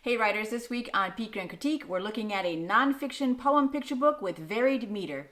Hey writers, this week on Peek and Critique, we're looking at a nonfiction poem picture book with varied meter.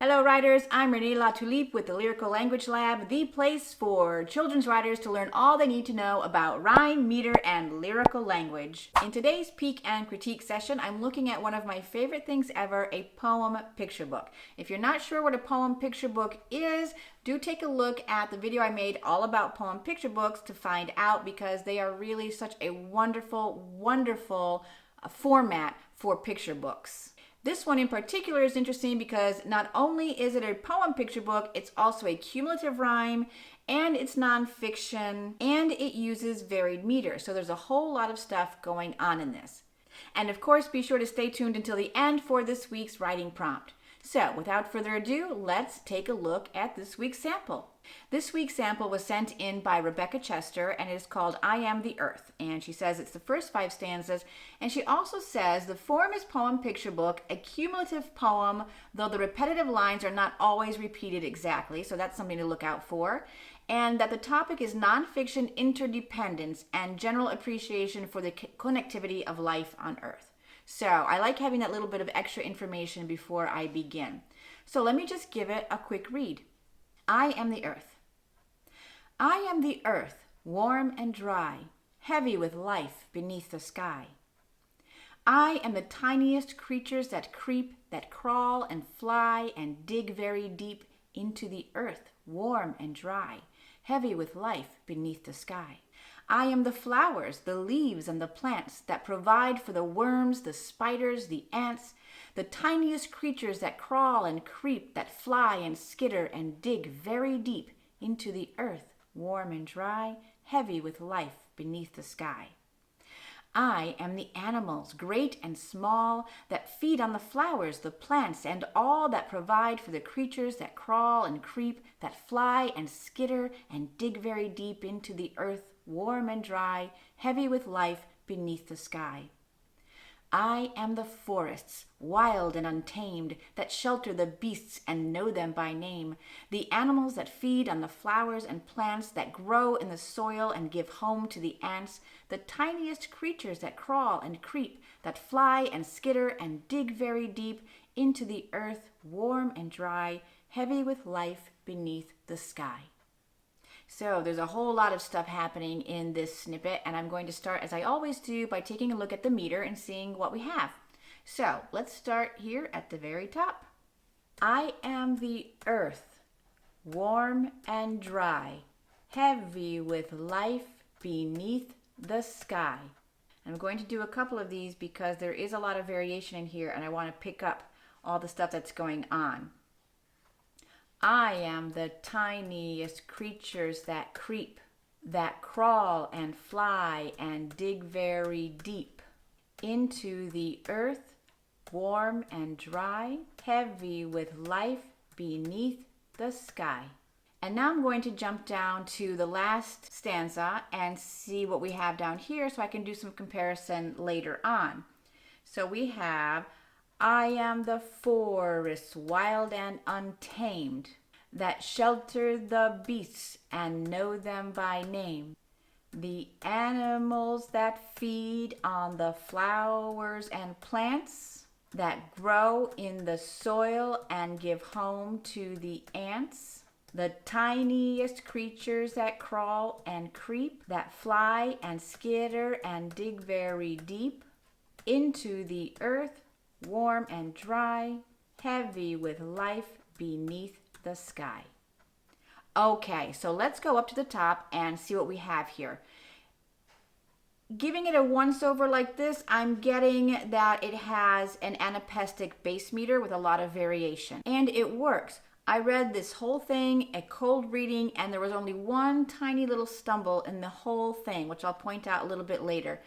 Hello writers, I'm Renee Latulippe with the Lyrical Language Lab, the place for children's writers to learn all they need to know about rhyme, meter, and lyrical language. In today's Peek and Critique session, I'm looking at one of my favorite things ever, a poem picture book. If you're not sure what a poem picture book is, do take a look at the video I made all about poem picture books to find out, because they are really such a wonderful, wonderful format for picture books. This one in particular is interesting because not only is it a poem picture book, it's also a cumulative rhyme, and it's nonfiction, and it uses varied meter. So there's a whole lot of stuff going on in this. And of course, be sure to stay tuned until the end for this week's writing prompt. So without further ado, let's take a look at this week's sample. This week's sample was sent in by Rebecca Chester, and it is called I Am the Earth. And she says it's the first 5 stanzas. And she also says the form is poem picture book, a cumulative poem, though the repetitive lines are not always repeated exactly. So that's something to look out for. And that the topic is nonfiction interdependence and general appreciation for the connectivity of life on Earth. So I like having that little bit of extra information before I begin. So let me just give it a quick read. I am the earth. I am the earth, warm and dry, heavy with life beneath the sky. I am the tiniest creatures that creep, that crawl and fly and dig very deep into the earth, warm and dry, heavy with life beneath the sky. I am the flowers, the leaves, and the plants that provide for the worms, the spiders, the ants, the tiniest creatures that crawl and creep, that fly and skitter and dig very deep into the earth, warm and dry, heavy with life beneath the sky. I am the animals, great and small, that feed on the flowers, the plants, and all that provide for the creatures that crawl and creep, that fly and skitter and dig very deep into the earth, warm and dry, heavy with life beneath the sky. I am the forests, wild and untamed, that shelter the beasts and know them by name, the animals that feed on the flowers and plants that grow in the soil and give home to the ants, the tiniest creatures that crawl and creep, that fly and skitter and dig very deep into the earth, warm and dry, heavy with life beneath the sky. So there's a whole lot of stuff happening in this snippet, and I'm going to start, as I always do, by taking a look at the meter and seeing what we have. So let's start here at the very top. I am the earth, warm and dry, heavy with life beneath the sky. I'm going to do a couple of these because there is a lot of variation in here, and I want to pick up all the stuff that's going on. I am the tiniest creatures that creep, that crawl and fly and dig very deep into the earth, warm and dry, heavy with life beneath the sky. And now I'm going to jump down to the last stanza and see what we have down here so I can do some comparison later on. So we have, I am the forests, wild and untamed, that shelter the beasts and know them by name, the animals that feed on the flowers and plants, that grow in the soil and give home to the ants, the tiniest creatures that crawl and creep, that fly and skitter and dig very deep into the earth, warm and dry, heavy with life beneath the sky. Okay, so let's go up to the top and see what we have here. Giving it a once-over like this, I'm getting that it has an anapestic base meter with a lot of variation. And it works. I read this whole thing, a cold reading, and there was only one tiny little stumble in the whole thing, which I'll point out a little bit later.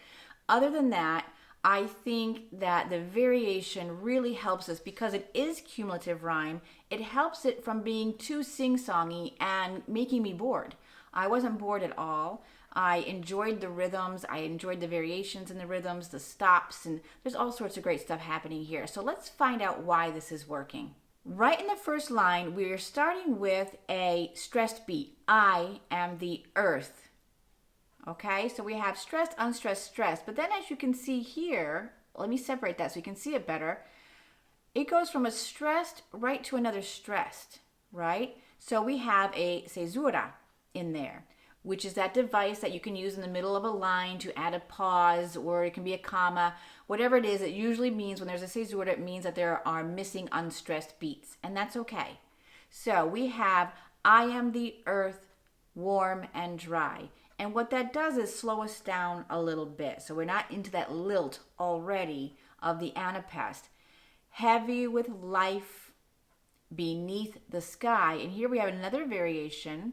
Other than that, I think that the variation really helps us because it is cumulative rhyme. It helps it from being too sing-songy and making me bored. I wasn't bored at all. I enjoyed the rhythms. I enjoyed the variations in the rhythms, the stops, and there's all sorts of great stuff happening here. So let's find out why this is working. Right in the first line, we're starting with a stressed beat. I am the earth. Okay, so we have stressed, unstressed, stressed. But then as you can see here, let me separate that so you can see it better. It goes from a stressed right to another stressed, right? So we have a cesura in there, which is that device that you can use in the middle of a line to add a pause, or it can be a comma. Whatever it is, it usually means when there's a cesura, it means that there are missing unstressed beats, and that's okay. So we have, I am the earth, warm and dry. And what that does is slow us down a little bit. So we're not into that lilt already of the anapest. Heavy with life beneath the sky. And here we have another variation.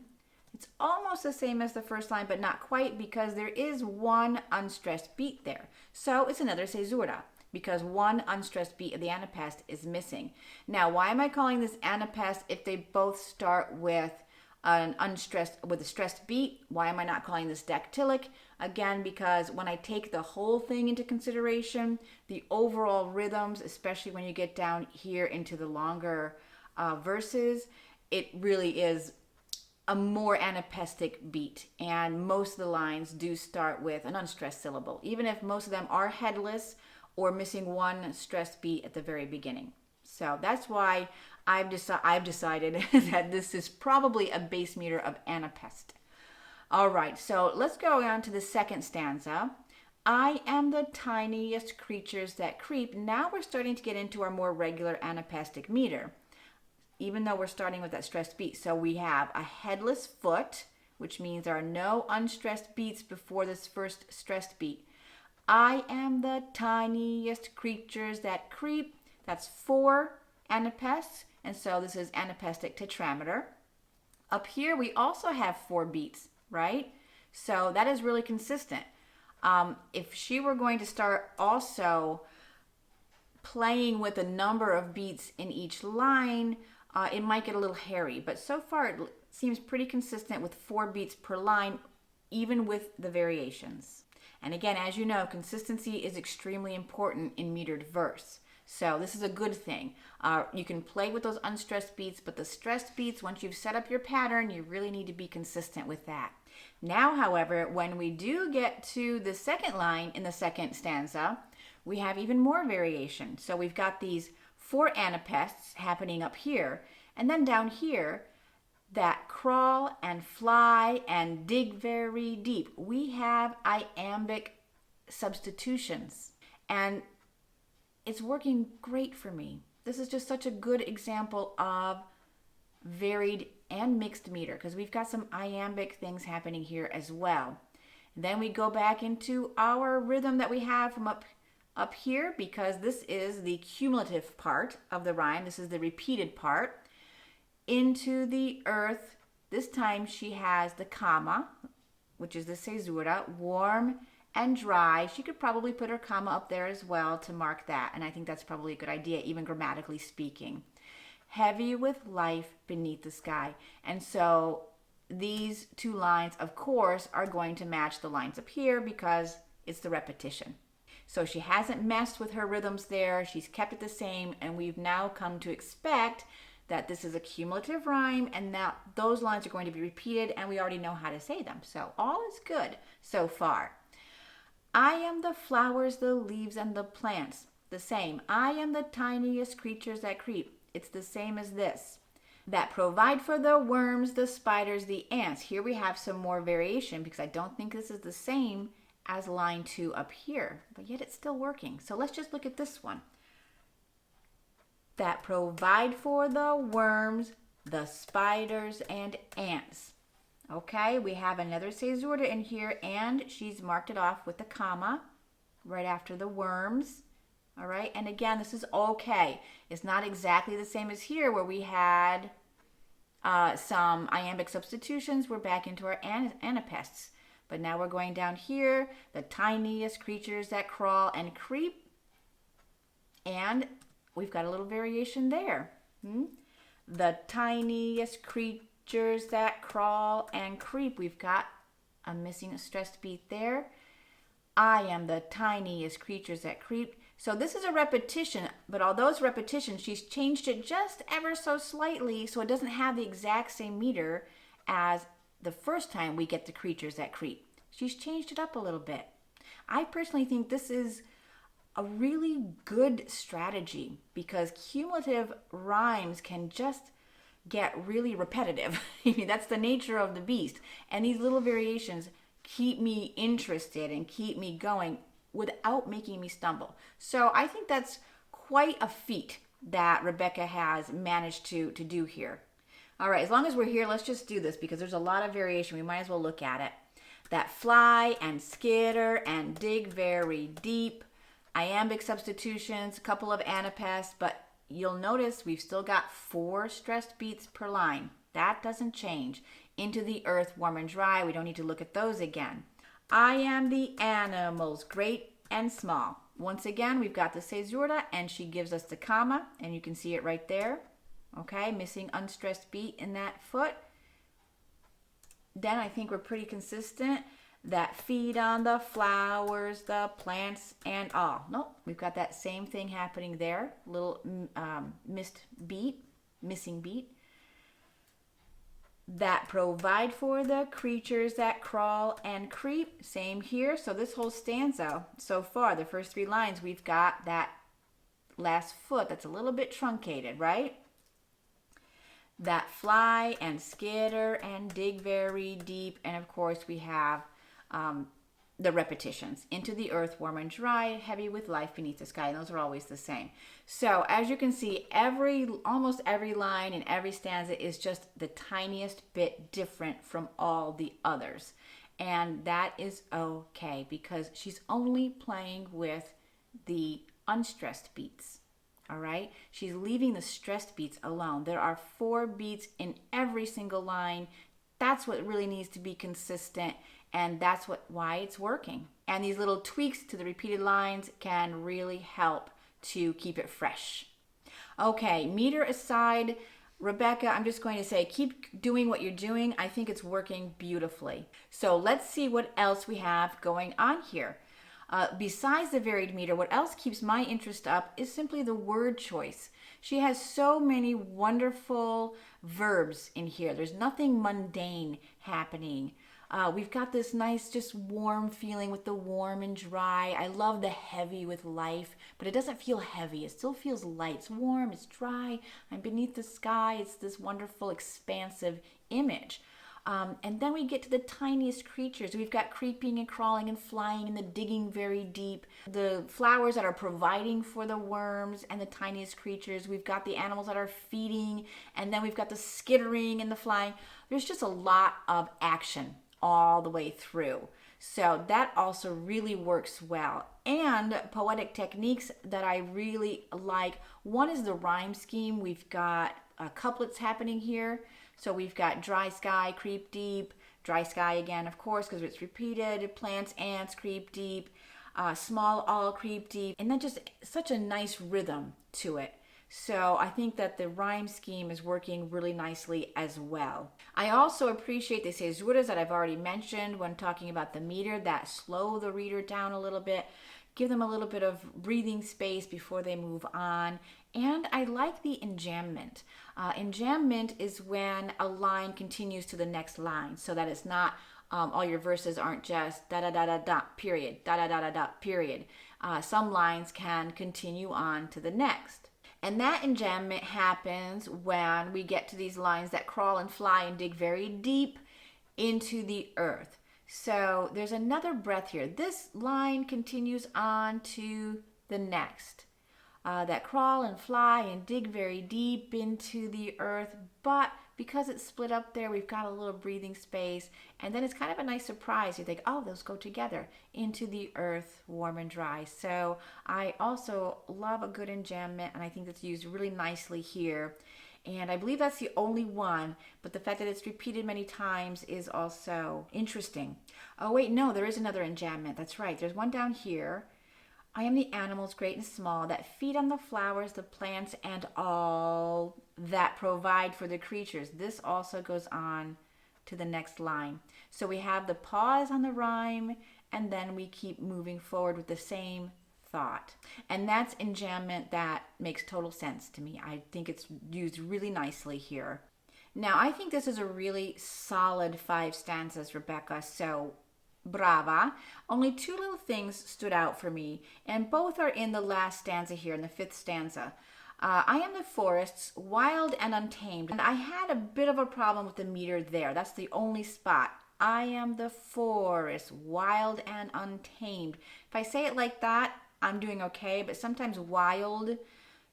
It's almost the same as the first line, but not quite, because there is one unstressed beat there. So it's another cesura, because one unstressed beat of the anapest is missing. Now, why am I calling this anapest if they both start with a stressed beat? Why am I not calling this dactylic? Again, because when I take the whole thing into consideration, the overall rhythms, especially when you get down here into the longer verses, it really is a more anapestic beat, and most of the lines do start with an unstressed syllable, even if most of them are headless or missing one stressed beat at the very beginning. So that's why I've decided that this is probably a base meter of anapest. All right, so let's go on to the second stanza. I am the tiniest creatures that creep. Now we're starting to get into our more regular anapestic meter, even though we're starting with that stressed beat. So we have a headless foot, which means there are no unstressed beats before this first stressed beat. I am the tiniest creatures that creep. That's 4 anapests, and so this is anapestic tetrameter. Up here we also have 4 beats, right? So that is really consistent. If she were going to start also playing with a number of beats in each line, it might get a little hairy, but so far it seems pretty consistent with 4 beats per line, even with the variations. And again, as you know, consistency is extremely important in metered verse. So this is a good thing. You can play with those unstressed beats, but the stressed beats, once you've set up your pattern, you really need to be consistent with that. Now, however, when we do get to the second line in the second stanza, we have even more variation. So we've got these 4 anapests happening up here, and then down here, that crawl and fly and dig very deep. We have iambic substitutions, and it's working great for me. This is just such a good example of varied and mixed meter, because we've got some iambic things happening here as well. And then we go back into our rhythm that we have from up here, because this is the cumulative part of the rhyme. This is the repeated part. Into the earth, this time she has the comma, which is the cesura, warm and dry. She could probably put her comma up there as well to mark that, and I think that's probably a good idea, even grammatically speaking. Heavy with life beneath the sky. And so these 2 lines, of course, are going to match the lines up here because it's the repetition. So she hasn't messed with her rhythms there. She's kept it the same, and we've now come to expect that this is a cumulative rhyme, and that those lines are going to be repeated, and we already know how to say them. So all is good so far. I am the flowers, the leaves, and the plants. The same. I am the tiniest creatures that creep. It's the same as this. That provide for the worms, the spiders, the ants. Here we have some more variation, because I don't think this is the same as line 2 up here, but yet it's still working. So let's just look at this one. That provide for the worms, the spiders, and ants. Okay, we have another cesura in here, and she's marked it off with the comma right after the worms. All right, and again, this is okay. It's not exactly the same as here where we had some iambic substitutions. We're back into our anapests. But now we're going down here, the tiniest creatures that crawl and creep. And we've got a little variation there. The tiniest creatures that crawl and creep. We've got a missing stressed beat there. I am the tiniest creatures that creep. So this is a repetition, but although it's repetition, she's changed it just ever so slightly so it doesn't have the exact same meter as the first time we get the creatures that creep. She's changed it up a little bit. I personally think this is a really good strategy because cumulative rhymes can just get really repetitive. I mean, that's the nature of the beast. And these little variations keep me interested and keep me going without making me stumble. So I think that's quite a feat that Rebecca has managed to do here. All right, as long as we're here, let's just do this because there's a lot of variation. We might as well look at it. That fly and skitter and dig very deep. Iambic substitutions, a couple of anapaests, but you'll notice we've still got 4 stressed beats per line. That doesn't change. Into the earth, warm and dry. We don't need to look at those again. I am the animals, great and small. Once again, we've got the caesura, and she gives us the comma, and you can see it right there. Okay, missing unstressed beat in that foot. Then I think we're pretty consistent. That feed on the flowers, the plants, and all. Nope, we've got that same thing happening there. Little missing beat. That provide for the creatures that crawl and creep. Same here. So this whole stanza, so far, the first 3 lines, we've got that last foot that's a little bit truncated, right? That fly and skitter and dig very deep. And of course, we have the repetitions. Into the earth, warm and dry, heavy with life beneath the sky. And those are always the same. So as you can see, almost every line in every stanza is just the tiniest bit different from all the others. And that is okay because she's only playing with the unstressed beats. All right, she's leaving the stressed beats alone. There are 4 beats in every single line. That's what really needs to be consistent, and that's why it's working. And these little tweaks to the repeated lines can really help to keep it fresh. Okay, meter aside, Rebecca, I'm just going to say keep doing what you're doing. I think it's working beautifully. So let's see what else we have going on here. Besides the varied meter, what else keeps my interest up is simply the word choice. She has so many wonderful verbs in here. There's nothing mundane happening. We've got this nice, just warm feeling with the warm and dry. I love the heavy with life, but it doesn't feel heavy. It still feels light. It's warm, it's dry. I'm beneath the sky. It's this wonderful, expansive image. And then we get to the tiniest creatures. We've got creeping and crawling and flying and the digging very deep. The flowers that are providing for the worms and the tiniest creatures. We've got the animals that are feeding, and then we've got the skittering and the flying. There's just a lot of action all the way through. So that also really works well. And poetic techniques that I really like. One is the rhyme scheme. We've got couplets happening here. So we've got dry sky, creep deep, dry sky again, of course, because it's repeated, plants, ants, creep deep, small, all, creep deep, and then just such a nice rhythm to it. So I think that the rhyme scheme is working really nicely as well. I also appreciate the caesuras that I've already mentioned when talking about the meter, that slow the reader down a little bit, give them a little bit of breathing space before they move on. And I like the enjambment. Enjambment is when a line continues to the next line, so that it's not all your verses aren't just da da da da da period, da da da da da period. Some lines can continue on to the next. And that enjambment happens when we get to these lines that crawl and fly and dig very deep into the earth. So there's another breath here. This line continues on to the next. That crawl and fly and dig very deep into the earth, but because it's split up there, we've got a little breathing space, and then it's kind of a nice surprise. You think, oh, those go together, into the earth, warm and dry. So I also love a good enjambment, and I think that's used really nicely here. And I believe that's the only one, but the fact that it's repeated many times is also interesting. Oh wait, no, there is another enjambment. That's right, there's one down here. I am the animals, great and small, that feed on the flowers, the plants, and all that provide for the creatures. This also goes on to the next line. So we have the pause on the rhyme, and then we keep moving forward with the same thought. And that's enjambment that makes total sense to me. I think it's used really nicely here. Now, I think this is a really solid 5 stanzas, Rebecca. So brava. Only two little things stood out for me, and both are in the last stanza here, in the fifth stanza. I am the forests, wild and untamed. And I had a bit of a problem with the meter there. That's the only spot. I am the forest, wild and untamed. If I say it like that, I'm doing okay, but sometimes wild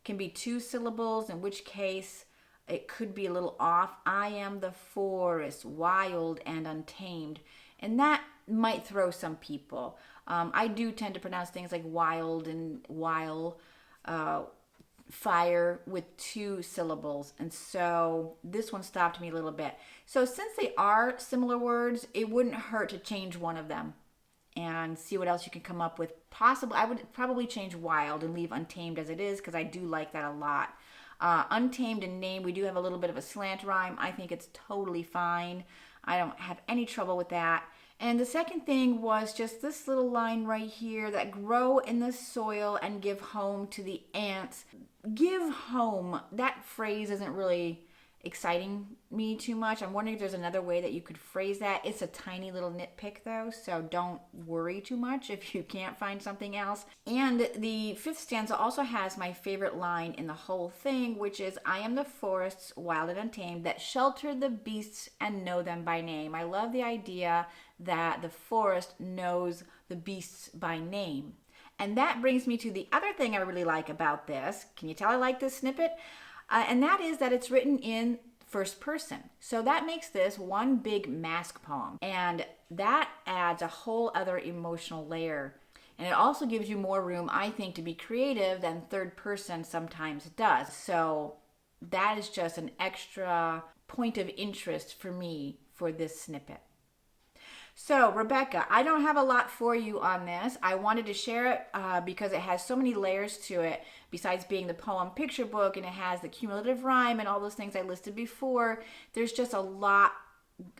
can be two syllables, in which case it could be a little off. I am the forest, wild and untamed. And that might throw some people. I do tend to pronounce things like wild and fire with two syllables, and so this one stopped me a little bit. So since they are similar words, it wouldn't hurt to change one of them and see what else you can come up with. Possibly, I would probably change wild and leave untamed as it is, because I do like that a lot. Untamed and name, we do have a little bit of a slant rhyme. I think it's totally fine. I don't have any trouble with that. And the second thing was just this little line right here, that grow in the soil and give home to the ants. Give home, that phrase isn't really exciting me too much. I'm wondering if there's another way that you could phrase that. It's a tiny little nitpick though, so don't worry too much if you can't find something else. And the fifth stanza also has my favorite line in the whole thing, which is, I am the forests, wild and untamed, that shelter the beasts and know them by name. I love the idea that the forest knows the beasts by name. And that brings me to the other thing I really like about this. Can you tell I like this snippet? And that is that it's written in first person. So that makes this one big mask poem. And that adds a whole other emotional layer. And it also gives you more room, I think, to be creative than third person sometimes does. So that is just an extra point of interest for me for this snippet. So, Rebecca, I don't have a lot for you on this. I wanted to share it because it has so many layers to it, besides being the poem picture book, and it has the cumulative rhyme and all those things I listed before. There's just a lot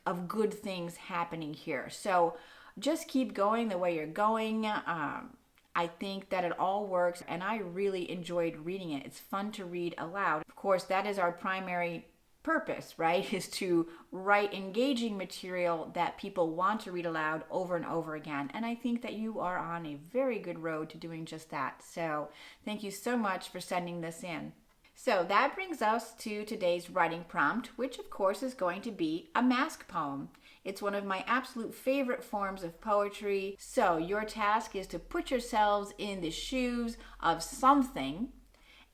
of good things happening here. So just keep going the way you're going. I think that it all works, and I really enjoyed reading it. It's fun to read aloud. Of course, that is our primary purpose, right, is to write engaging material that people want to read aloud over and over again. And I think that you are on a very good road to doing just that. So thank you so much for sending this in. So that brings us to today's writing prompt, which of course is going to be a mask poem. It's one of my absolute favorite forms of poetry. So your task is to put yourselves in the shoes of something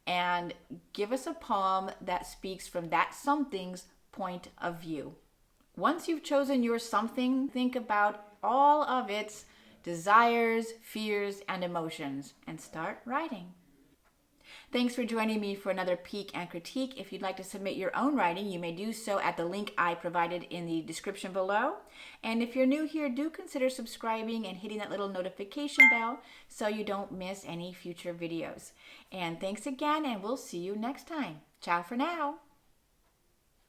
and give us a poem that speaks from that something's point of view. Once you've chosen your something, think about all of its desires, fears, and emotions, and start writing. Thanks for joining me for another peek and critique. If you'd like to submit your own writing, you may do so at the link I provided in the description below. And if you're new here, do consider subscribing and hitting that little notification bell so you don't miss any future videos. And thanks again, and we'll see you next time. Ciao for now.